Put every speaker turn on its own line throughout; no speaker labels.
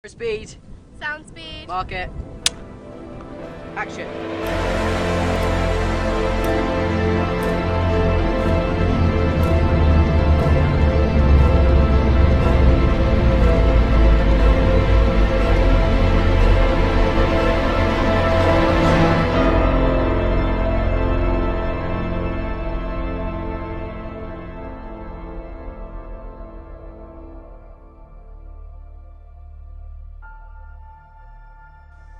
Speed.
Sound speed.
Mark it. Action.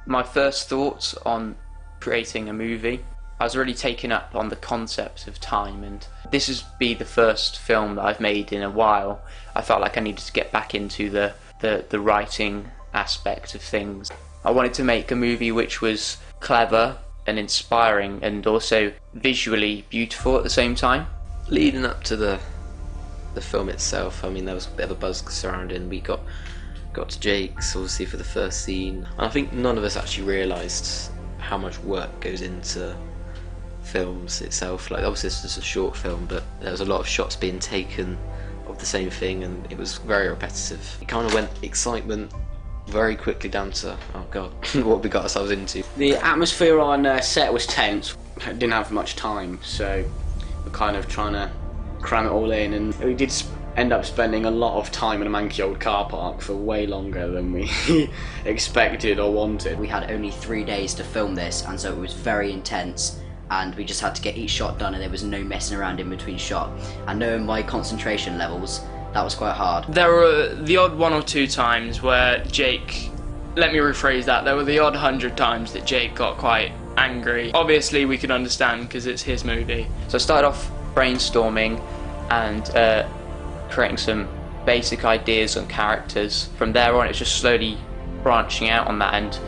My first thoughts on creating a movie, I was really taken up on the concept of time, and this would be the first film that I've made in a while. I felt like I needed to get back into the writing aspect of things. I wanted to make a movie which was clever and inspiring and also visually beautiful at the same time.
Leading up to the film itself, I mean, there was a bit of a buzz surrounding. We got to Jake's obviously for the first scene, and I think none of us actually realised how much work goes into films itself. Like, obviously this was a short film, but there was a lot of shots being taken of the same thing, and it was very repetitive. It kind of went excitement very quickly down to, oh god, what we got ourselves into.
The atmosphere on set was tense. Didn't have much time, so we're kind of trying to cram it all in, and we did end up spending a lot of time in a manky old car park for way longer than we expected or wanted.
We had only 3 days to film this, and so it was very intense, and we just had to get each shot done, and there was no messing around in between shot. And knowing my concentration levels, that was quite hard.
There were the odd 1 or 2 times where Jake, let me rephrase that, there were the odd 100 times that Jake got quite angry. Obviously we could understand because it's his movie.
So I started off brainstorming and creating some basic ideas on characters. From there on, it's just slowly branching out on that and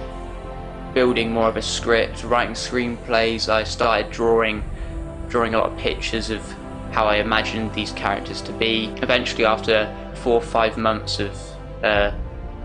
building more of a script, writing screenplays. I started drawing a lot of pictures of how I imagined these characters to be. Eventually, after 4 or 5 months of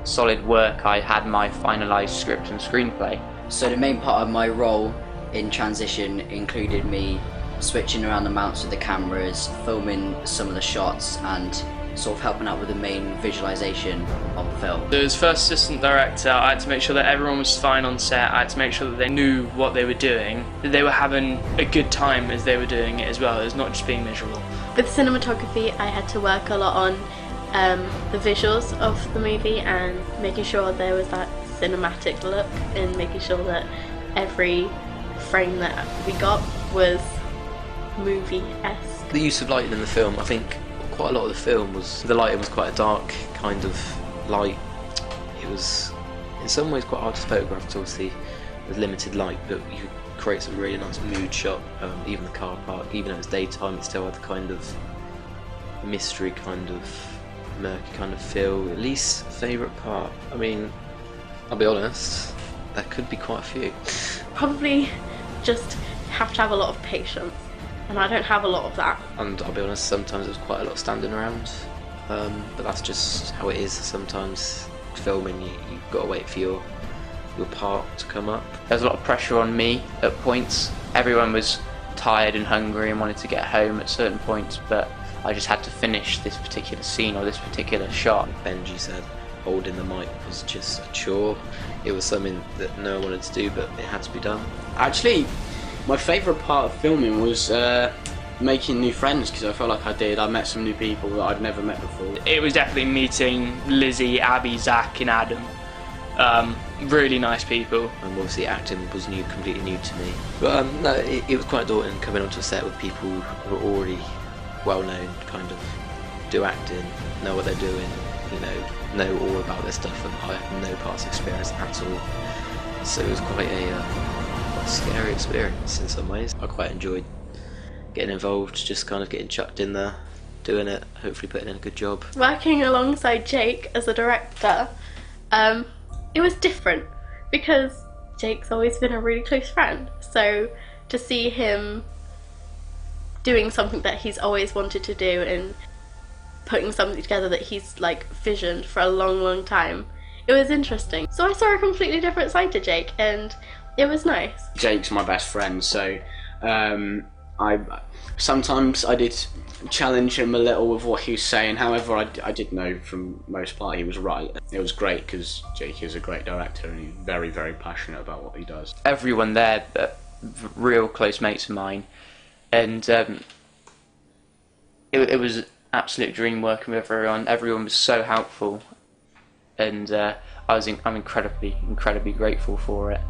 solid work, I had my finalised script and screenplay.
So the main part of my role in transition included me switching around the mounts of the cameras, filming some of the shots, and sort of helping out with the main visualization of the film.
As first assistant director, I had to make sure that everyone was fine on set. I had to make sure that they knew what they were doing, that they were having a good time as they were doing it as well. It was not just being miserable.
With cinematography, I had to work a lot on the visuals of the movie and making sure there was that cinematic look, and making sure that every frame that we got was movie-esque.
The use of lighting in the film, I think quite a lot of the film was, the lighting was quite a dark kind of light. It was in some ways quite hard to photograph, because obviously with limited light, but you could create some really nice mood shot. Even the car park, even though it was daytime, it still had the kind of mystery, kind of murky kind of feel. Least favourite part, I mean, I'll be honest, there could be quite a few.
Probably just have to have a lot of patience, and I don't have a lot of that.
And I'll be honest, sometimes there's quite a lot of standing around, but that's just how it is. Sometimes filming, you've got to wait for your part to come up.
There was a lot of pressure on me at points. Everyone was tired and hungry and wanted to get home at certain points, but I just had to finish this particular scene or this particular shot.
Benji said holding the mic was just a chore. It was something that no one wanted to do, but it had to be done.
Actually, my favourite part of filming was making new friends, because I felt like I met some new people that I'd never met before.
It was definitely meeting Lizzy, Abbie, Zak and Adam. Really nice people.
And obviously acting was completely new to me. But no, it was quite daunting coming onto a set with people who were already well known, kind of do acting, know what they're doing, know all about their stuff, and I have no past experience at all. So it was quite a scary experience in some ways. I quite enjoyed getting involved, just kind of getting chucked in there, doing it, hopefully putting in a good job.
Working alongside Jake as a director, it was different because Jake's always been a really close friend. So to see him doing something that he's always wanted to do and putting something together that he's like visioned for a long time, it was interesting. So I saw a completely different side to Jake, and it was nice.
Jake's my best friend, so Sometimes I did challenge him a little with what he was saying. However, I did know from most part he was right. It was great because Jake is a great director and he's very, very passionate about what he does.
Everyone there, real close mates of mine, and it was an absolute dream working with everyone. Everyone was so helpful, and I'm incredibly grateful for it.